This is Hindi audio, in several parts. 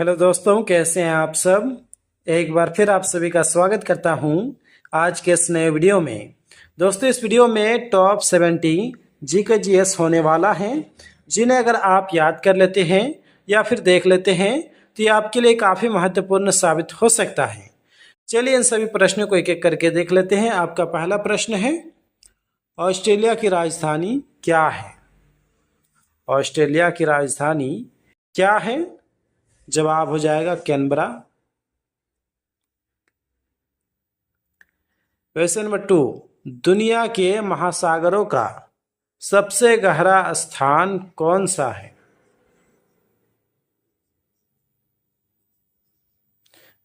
हेलो दोस्तों, कैसे हैं आप सब। एक बार फिर आप सभी का स्वागत करता हूं आज के इस नए वीडियो में। दोस्तों, इस वीडियो में टॉप 70 जी के जीएस होने वाला है, जिन्हें अगर आप याद कर लेते हैं या फिर देख लेते हैं तो ये आपके लिए काफ़ी महत्वपूर्ण साबित हो सकता है। चलिए इन सभी प्रश्नों को एक एक करके देख लेते हैं। आपका पहला प्रश्न है, ऑस्ट्रेलिया की राजधानी क्या है। ऑस्ट्रेलिया की राजधानी क्या है। जवाब हो जाएगा कैनबरा। क्वेश्चन नंबर 2, दुनिया के महासागरों का सबसे गहरा स्थान कौन सा है।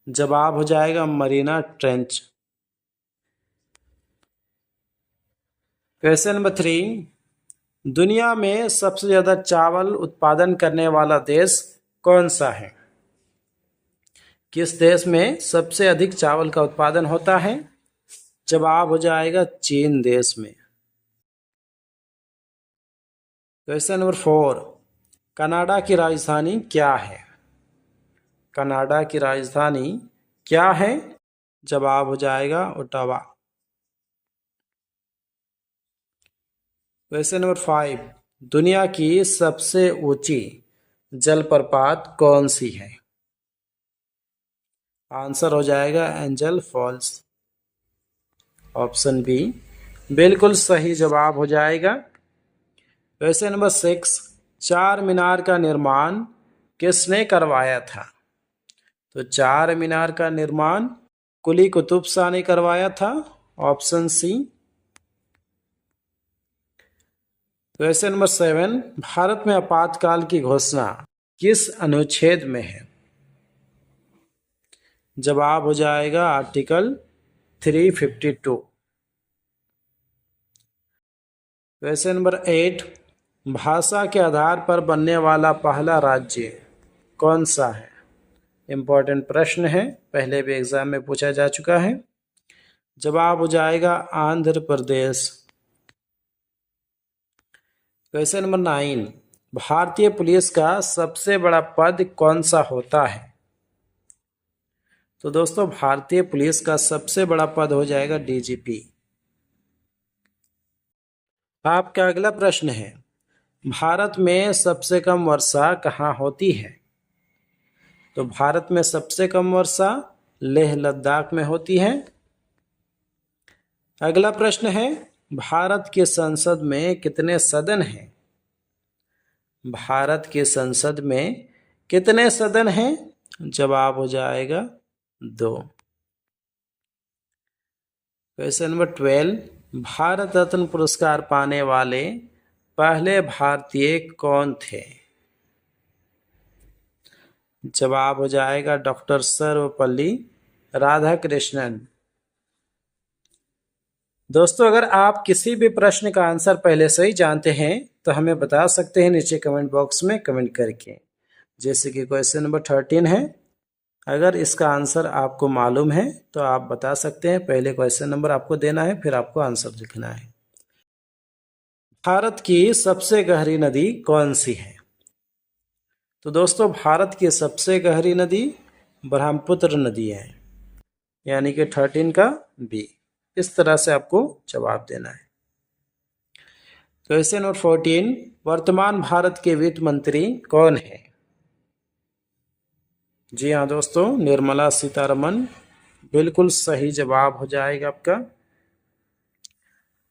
जवाब हो जाएगा मरीना ट्रेंच। क्वेश्चन नंबर 3, दुनिया में सबसे ज्यादा चावल उत्पादन करने वाला देश कौन सा है। किस देश में सबसे अधिक चावल का उत्पादन होता है। जवाब हो जाएगा चीन देश में। क्वेश्चन नंबर 4, कनाडा की राजधानी क्या है। कनाडा की राजधानी क्या है। जवाब हो जाएगा ओटावा। क्वेश्चन नंबर 5, दुनिया की सबसे ऊंची जलप्रपात कौन सी है। आंसर हो जाएगा एंजल फॉल्स। ऑप्शन बी बिल्कुल सही जवाब हो जाएगा। क्वेश्चन नंबर 6, चार मीनार का निर्माण किसने करवाया था। तो चार मीनार का निर्माण कुली कुतुब शाह ने करवाया था। Option C. Question number 7, Bharat में आपातकाल की घोषणा किस अनुच्छेद में है। जवाब हो जाएगा आर्टिकल 352। क्वेश्चन नंबर 8, भाषा के आधार पर बनने वाला पहला राज्य कौन सा है। इंपॉर्टेंट प्रश्न है, पहले भी एग्जाम में पूछा जा चुका है। जवाब हो जाएगा आंध्र प्रदेश। क्वेश्चन नंबर 9, भारतीय पुलिस का सबसे बड़ा पद कौन सा होता है। तो दोस्तों, भारतीय पुलिस का सबसे बड़ा पद हो जाएगा डीजीपी। आपका अगला प्रश्न है, भारत में सबसे कम वर्षा कहाँ होती है। तो भारत में सबसे कम वर्षा लेह लद्दाख में होती है। अगला प्रश्न है, भारत के संसद में कितने सदन हैं। भारत के संसद में कितने सदन हैं। जवाब हो जाएगा 2। क्वेश्चन नंबर 12, भारत रत्न पुरस्कार पाने वाले पहले भारतीय कौन थे। जवाब हो जाएगा डॉक्टर सर्वपल्ली राधाकृष्णन। दोस्तों, अगर आप किसी भी प्रश्न का आंसर पहले से ही जानते हैं तो हमें बता सकते हैं नीचे कमेंट बॉक्स में कमेंट करके। जैसे कि क्वेश्चन नंबर 13 है, अगर इसका आंसर आपको मालूम है तो आप बता सकते हैं। पहले क्वेश्चन नंबर आपको देना है, फिर आपको आंसर लिखना है। भारत की सबसे गहरी नदी कौन सी है। तो दोस्तों, भारत की सबसे गहरी नदी ब्रह्मपुत्र नदी है, यानी कि 13 का बी। इस तरह से आपको जवाब देना है। क्वेश्चन नंबर 14, वर्तमान भारत के वित्त मंत्री कौन है। जी हाँ दोस्तों, निर्मला सीतारमन बिल्कुल सही जवाब हो जाएगा आपका।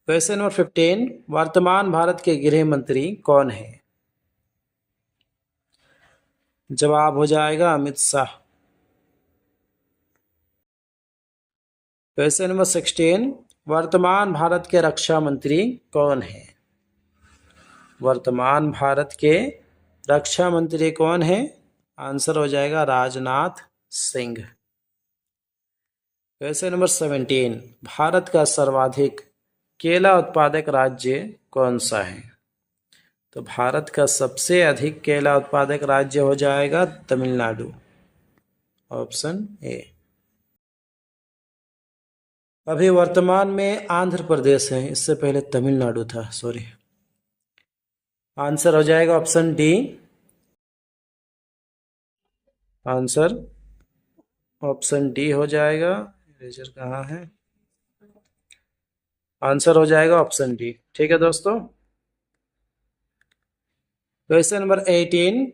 क्वेश्चन नंबर 15, वर्तमान भारत के गृह मंत्री कौन है। जवाब हो जाएगा अमित शाह। क्वेश्चन नंबर 16, वर्तमान भारत के रक्षा मंत्री कौन है। वर्तमान भारत के रक्षा मंत्री कौन है। आंसर हो जाएगा राजनाथ सिंह। क्वेश्चन नंबर 17, भारत का सर्वाधिक केला उत्पादक राज्य कौन सा है। तो भारत का सबसे अधिक केला उत्पादक राज्य हो जाएगा तमिलनाडु। Option A. अभी वर्तमान में आंध्र प्रदेश है, इससे पहले तमिलनाडु था, सॉरी। आंसर हो जाएगा option D. Answer option D हो जाएगा। इरेजर कहाँ है? आंसर हो जाएगा ऑप्शन डी। ठीक है दोस्तों। क्वेश्चन नंबर 18,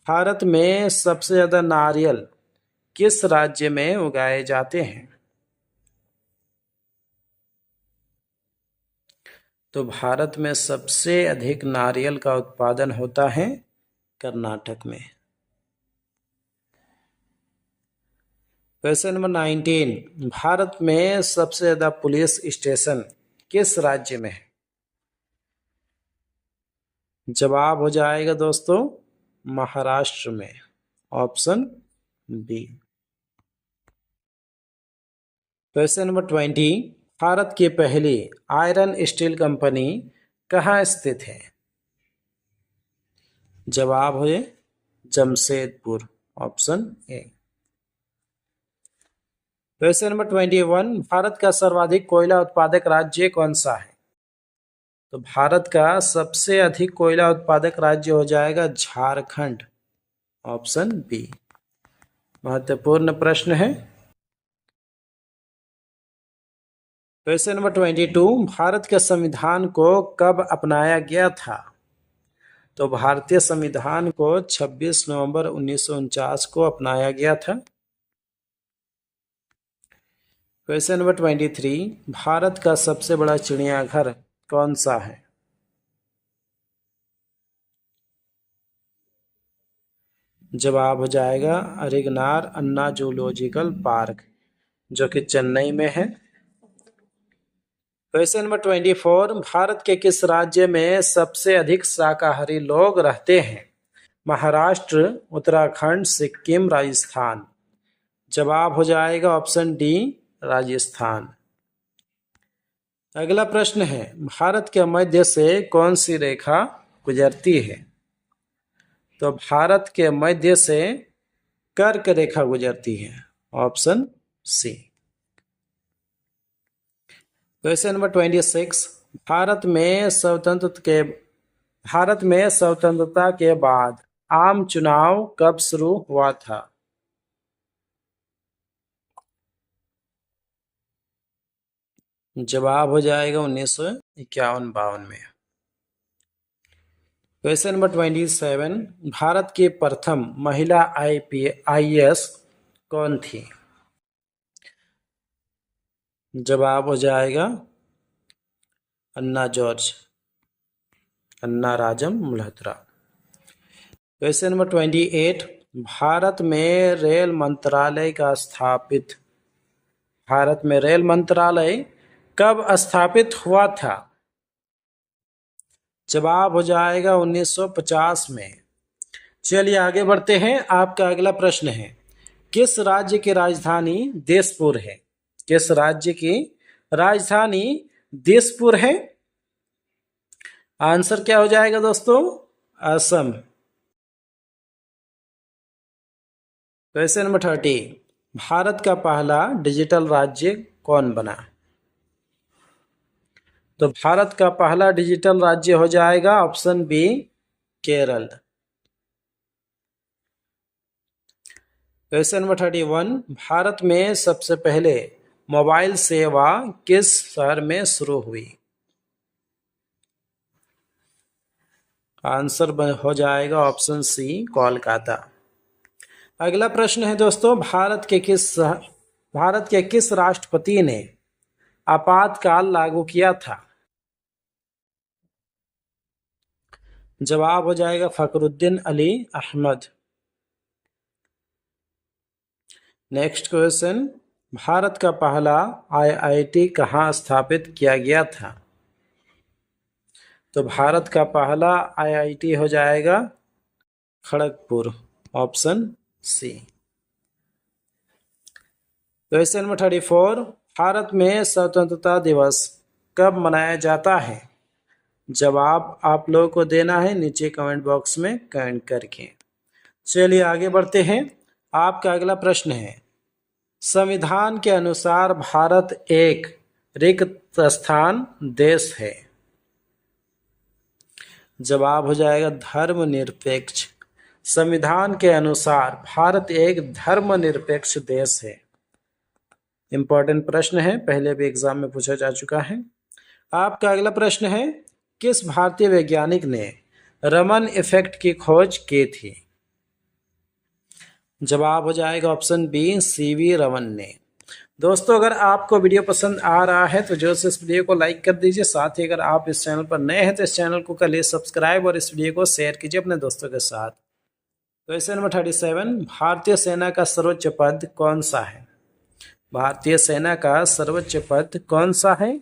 भारत में सबसे ज्यादा नारियल किस राज्य में उगाए जाते हैं? तो भारत में सबसे अधिक नारियल का उत्पादन होता है कर्नाटक में। क्वेश्चन नंबर 19, भारत में सबसे ज्यादा पुलिस स्टेशन किस राज्य में है? जवाब हो जाएगा दोस्तों महाराष्ट्र में, option B. Question number 20, Bharat की पहली आयरन स्टील कंपनी कहाँ स्थित है? जवाब है Jamshedpur, option A. Question number 21, Bharat का सर्वाधिक कोयला उत्पादक राज्य कौन सा है? तो भारत का सबसे अधिक कोयला उत्पादक राज्य हो जाएगा झारखंड, ऑप्शन बी। महत्वपूर्ण प्रश्न है। क्वेश्चन नंबर 22, भारत के संविधान को कब अपनाया गया था? तो भारतीय संविधान को 26 नवंबर 1949 को अपनाया गया था। क्वेश्चन नंबर 23, भारत का सबसे बड़ा चिड़ियाघर कौन सा है? जवाब हो जाएगा अरिगनार अन्ना जूलॉजिकल पार्क, जो कि चेन्नई में है। क्वेश्चन नंबर 24, भारत के किस राज्य में सबसे अधिक शाकाहारी लोग रहते हैं? महाराष्ट्र, उत्तराखंड, सिक्किम, राजस्थान। जवाब हो जाएगा ऑप्शन डी राजस्थान। अगला प्रश्न है, भारत के मध्य से कौन सी रेखा गुजरती है? तो भारत के मध्य से कर्क रेखा गुजरती है, option C. Question number 26, Bharat में स्वतंत्रता के बाद आम चुनाव कब शुरू हुआ था? जवाब हो जाएगा 1951-52 में। क्वेश्चन नंबर 27, भारत की प्रथम महिला IAS कौन थी? जवाब हो जाएगा अन्ना राजम मल्होत्रा। क्वेश्चन नंबर 28, भारत में रेल मंत्रालय कब स्थापित हुआ था? जवाब हो जाएगा 1950 में। चलिए आगे बढ़ते हैं। आपका अगला प्रश्न है, किस राज्य की राजधानी दिसपुर है? किस राज्य की राजधानी दिसपुर है? आंसर क्या हो जाएगा दोस्तों? असम। क्वेश्चन नंबर 30, भारत का पहला डिजिटल राज्य कौन बना? तो भारत का पहला डिजिटल राज्य हो जाएगा option B Kerala. Question number 31, Bharat में सबसे पहले मोबाइल सेवा किस शहर में शुरू हुई? आंसर हो जाएगा ऑप्शन सी कोलकाता। अगला प्रश्न है दोस्तों, भारत के किस राष्ट्रपति ने आपातकाल लागू किया था? जवाब हो जाएगा फखरुद्दीन अली अहमद। नेक्स्ट क्वेश्चन, भारत का पहला IIT कहाँ स्थापित किया गया था? तो भारत का पहला IIT हो जाएगा Kharagpur, option C. Question number 34, Bharat में स्वतंत्रता दिवस कब मनाया जाता है? जवाब आप लोगों को देना है नीचे कमेंट बॉक्स में कमेंट करके। चलिए आगे बढ़ते हैं। आपका अगला प्रश्न है, संविधान के अनुसार भारत एक रिक्त स्थान देश है। जवाब हो जाएगा धर्मनिरपेक्ष संविधान के अनुसार भारत एक धर्मनिरपेक्ष देश है। इंपॉर्टेंट प्रश्न है, पहले भी एग्जाम में पूछा जा चुका है। आपका अगला प्रश्न है, किस भारतीय वैज्ञानिक ने रमन इफेक्ट की खोज की थी? जवाब हो जाएगा ऑप्शन बी, सीवी रमन ने। दोस्तों, अगर आपको वीडियो पसंद आ रहा है तो जो से इस वीडियो को लाइक कर दीजिए। साथ ही अगर आप इस चैनल पर नए हैं तो इस चैनल को कर लीजिए सब्सक्राइब और इस वीडियो को शेयर कीजिए अपने दोस्तों के साथ। क्वेश्चन नंबर 37, भारतीय सेना का सर्वोच्च पद कौन सा है? भारतीय सेना का सर्वोच्च पद कौन सा है?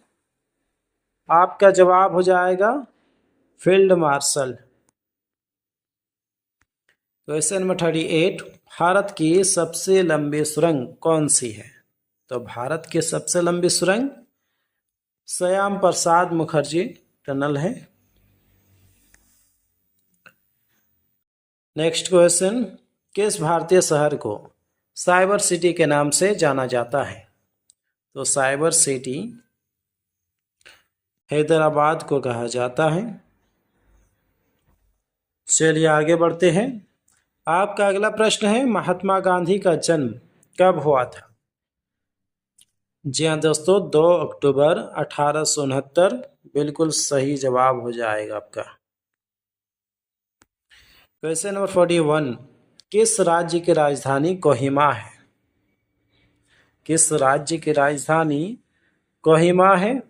आपका जवाब हो जाएगा field marshal. Question number 38, Bharat की सबसे लंबी सुरंग कौन सी है? तो भारत की सबसे लंबी सुरंग श्याम प्रसाद मुखर्जी टनल है। नेक्स्ट क्वेश्चन, किस भारतीय शहर को साइबर सिटी के नाम से जाना जाता है? तो साइबर सिटी हैदराबाद को कहा जाता है। चलिए आगे बढ़ते हैं। आपका अगला प्रश्न है, महात्मा गांधी का जन्म कब हुआ था? जी हाँ दोस्तों, 2 अक्टूबर 1869 बिल्कुल सही जवाब हो जाएगा आपका। क्वेश्चन नंबर 41, किस राज्य की राजधानी कोहिमा है? किस राज्य की राजधानी कोहिमा है?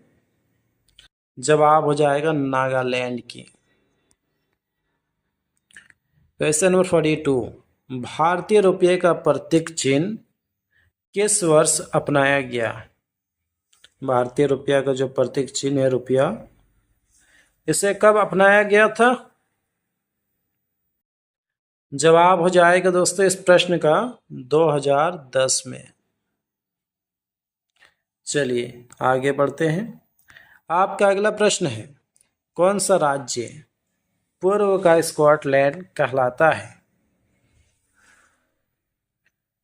जवाब हो जाएगा नागालैंड की। क्वेश्चन नंबर 42, भारतीय रुपये का प्रतीक चिन्ह किस वर्ष अपनाया गया? भारतीय रुपया का जो प्रतीक चिन्ह है रुपया, इसे कब अपनाया गया था? जवाब हो जाएगा दोस्तों इस प्रश्न का 2010 में। चलिए आगे बढ़ते हैं। आपका अगला प्रश्न है, कौन सा राज्य पूर्व का स्कॉटलैंड कहलाता है?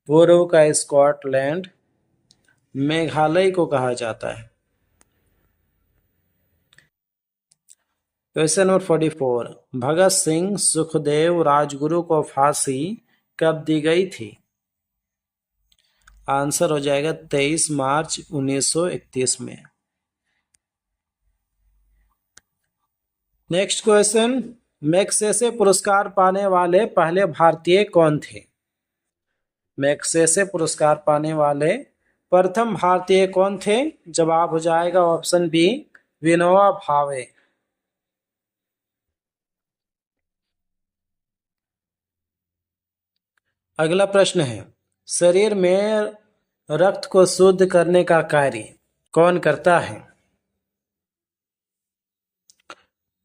पूर्व का स्कॉटलैंड मेघालय को कहा जाता है। क्वेश्चन नंबर 44, भगत सिंह सुखदेव राजगुरु को फांसी कब दी गई थी? आंसर हो जाएगा 23 मार्च 1931 में। नेक्स्ट क्वेश्चन, मैग्सेसे पुरस्कार पाने वाले पहले भारतीय कौन थे? मैग्सेसे पुरस्कार पाने वाले प्रथम भारतीय कौन थे? जवाब हो जाएगा ऑप्शन बी, विनोबा भावे। अगला प्रश्न है, शरीर में रक्त को शुद्ध करने का कार्य कौन करता है?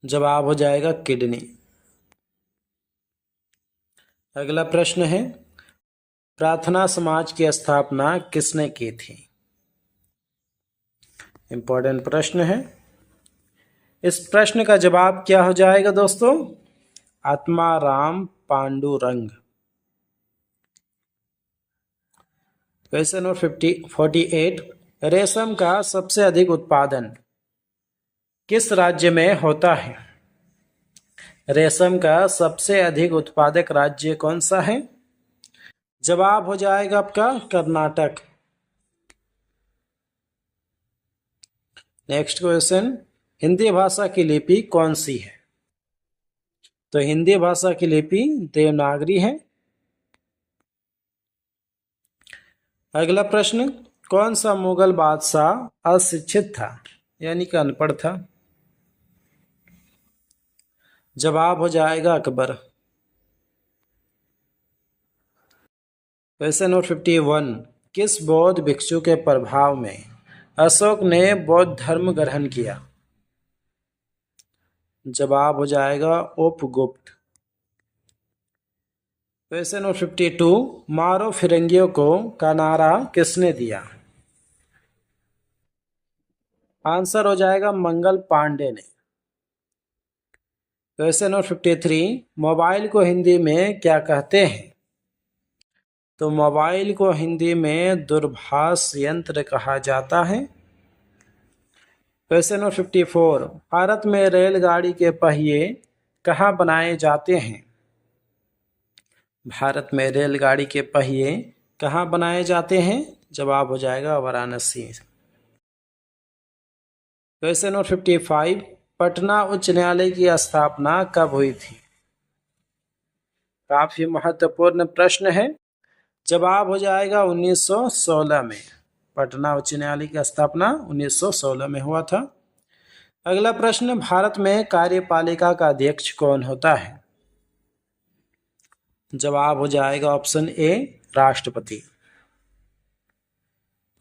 जवाब हो जाएगा किडनी। अगला प्रश्न है, प्रार्थना समाज की स्थापना किसने की थी? इंपॉर्टेंट प्रश्न है। इस प्रश्न का जवाब क्या हो जाएगा दोस्तों? आत्माराम पांडुरंग। क्वेश्चन नंबर 48, रेशम का सबसे अधिक उत्पादन किस राज्य में होता है? रेशम का सबसे अधिक उत्पादक राज्य कौन सा है? जवाब हो जाएगा आपका कर्नाटक। नेक्स्ट क्वेश्चन, हिंदी भाषा की लिपि कौन सी है? तो हिंदी भाषा की लिपि देवनागरी है। अगला प्रश्न, कौन सा मुगल बादशाह अशिक्षित था यानी कि अनपढ़ था? जवाब हो जाएगा अकबर। क्वेश्चन नंबर 51, किस बौद्ध भिक्षु के प्रभाव में अशोक ने बौद्ध धर्म ग्रहण किया? जवाब हो जाएगा उपगुप्त। क्वेश्चन नंबर 52, मारो फिरंगियों को का नारा किसने दिया? आंसर हो जाएगा मंगल पांडे ने। क्वेश्चन नंबर 53, मोबाइल को हिंदी में क्या कहते हैं? तो मोबाइल को हिंदी में दूरभाष यंत्र कहा जाता है। क्वेश्चन नंबर 54, भारत में रेलगाड़ी के पहिए कहाँ बनाए जाते हैं? भारत में रेलगाड़ी के पहिए कहाँ बनाए जाते हैं? जवाब हो जाएगा वाराणसी। क्वेश्चन नंबर 55, पटना उच्च न्यायालय की स्थापना कब हुई थी? काफी महत्वपूर्ण प्रश्न है। जवाब हो जाएगा 1916 में। पटना उच्च न्यायालय की स्थापना 1916 में हुआ था। अगला प्रश्न, भारत में कार्यपालिका का अध्यक्ष कौन होता है? जवाब हो जाएगा ऑप्शन ए, राष्ट्रपति।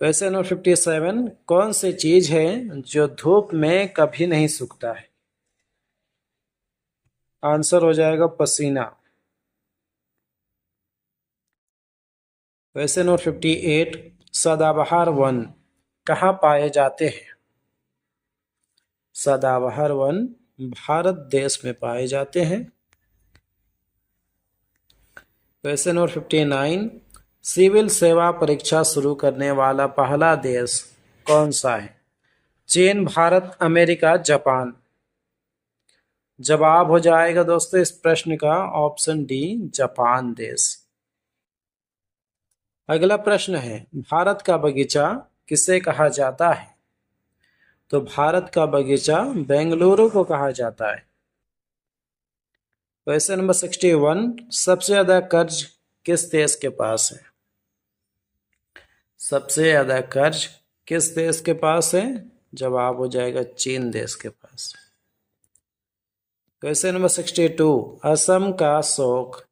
क्वेश्चन नंबर 57, कौन सी चीज है जो धूप में कभी नहीं सूखता है? आंसर हो जाएगा पसीना। क्वेश्चन नंबर 58, सदाबहार वन कहाँ पाए जाते हैं? सदाबहार वन भारत देश में पाए जाते हैं। क्वेश्चन नंबर 59, सिविल सेवा परीक्षा शुरू करने वाला पहला देश कौन सा है? चीन, भारत, अमेरिका, जापान। जवाब हो जाएगा दोस्तों इस प्रश्न का ऑप्शन डी, जापान देश। अगला प्रश्न है, भारत का बगीचा किसे कहा जाता है? तो भारत का बगीचा बेंगलुरु को कहा जाता है। क्वेश्चन नंबर 61, सबसे ज्यादा कर्ज किस देश के पास है? सबसे ज्यादा कर्ज किस देश के पास है? जवाब हो जाएगा चीन देश के पास। क्वेश्चन नंबर 62, असम का शोक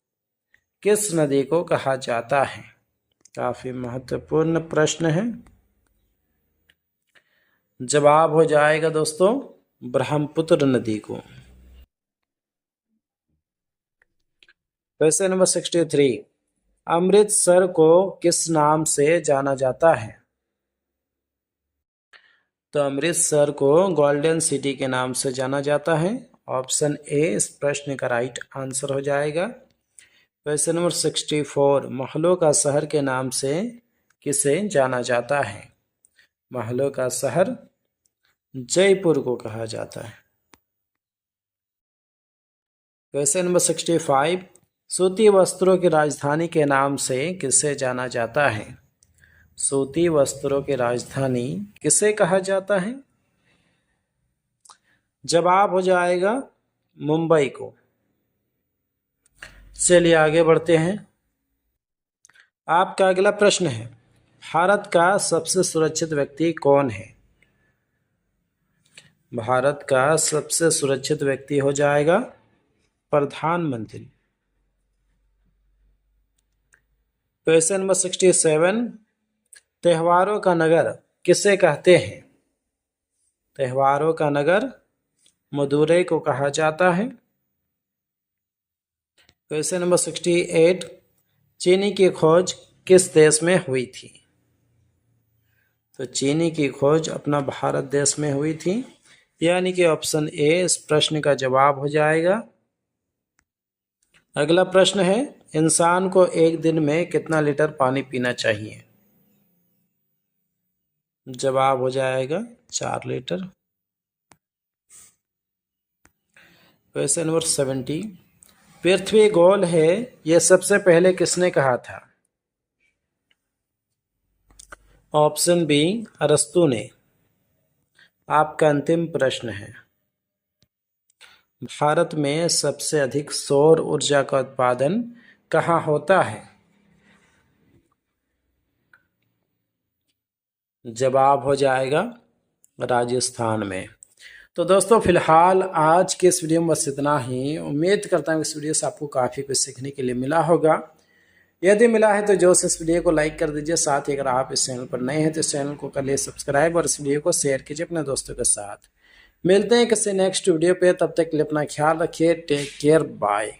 किस नदी को कहा जाता है? काफी महत्वपूर्ण प्रश्न है। जवाब हो जाएगा दोस्तों ब्रह्मपुत्र नदी को। क्वेश्चन नंबर 63, अमृतसर को किस नाम से जाना जाता है? तो अमृतसर को गोल्डन सिटी के नाम से जाना जाता है। ऑप्शन ए इस प्रश्न का राइट आंसर हो जाएगा। क्वेश्चन नंबर 64, महलों का शहर के नाम से किसे जाना जाता है? महलों का शहर जयपुर को कहा जाता है। क्वेश्चन नंबर 65, सूती वस्त्रों की राजधानी के नाम से किसे जाना जाता है? सूती वस्त्रों की राजधानी किसे कहा जाता है? जवाब हो जाएगा मुंबई को। चलिए आगे बढ़ते हैं। आपका अगला प्रश्न है, भारत का सबसे सुरक्षित व्यक्ति कौन है? भारत का सबसे सुरक्षित व्यक्ति हो जाएगा प्रधानमंत्री। क्वेश्चन नंबर 67, त्योहारों का नगर किसे कहते हैं? त्योहारों का नगर मदुरई को कहा जाता है। क्वेश्चन नंबर 68, चीनी की खोज किस देश में हुई थी? तो चीनी की खोज अपना भारत देश में हुई थी, यानी कि ऑप्शन ए इस प्रश्न का जवाब हो जाएगा। अगला प्रश्न है, इंसान को एक दिन में कितना लीटर पानी पीना चाहिए? जवाब हो जाएगा 4 लीटर। क्वेश्चन नंबर 70, पृथ्वी गोल है यह सबसे पहले किसने कहा था? ऑप्शन बी अरस्तु ने। आपका अंतिम प्रश्न है, भारत में सबसे अधिक सौर ऊर्जा का उत्पादन कहाँ होता है? जवाब हो जाएगा राजस्थान में। तो दोस्तों फिलहाल आज के इस वीडियो में बस इतना ही। उम्मीद करता हूँ इस वीडियो से आपको काफ़ी कुछ सीखने के लिए मिला होगा। यदि मिला है तो जो इस वीडियो को लाइक कर दीजिए। साथ ही अगर आप इस चैनल पर नए हैं तो इस चैनल को कर लिए सब्सक्राइब और इस वीडियो को शेयर कीजिए अपने दोस्तों के साथ। मिलते हैं किसी नेक्स्ट वीडियो पे, तब तक के लिए अपना ख्याल रखिए। Take care, bye.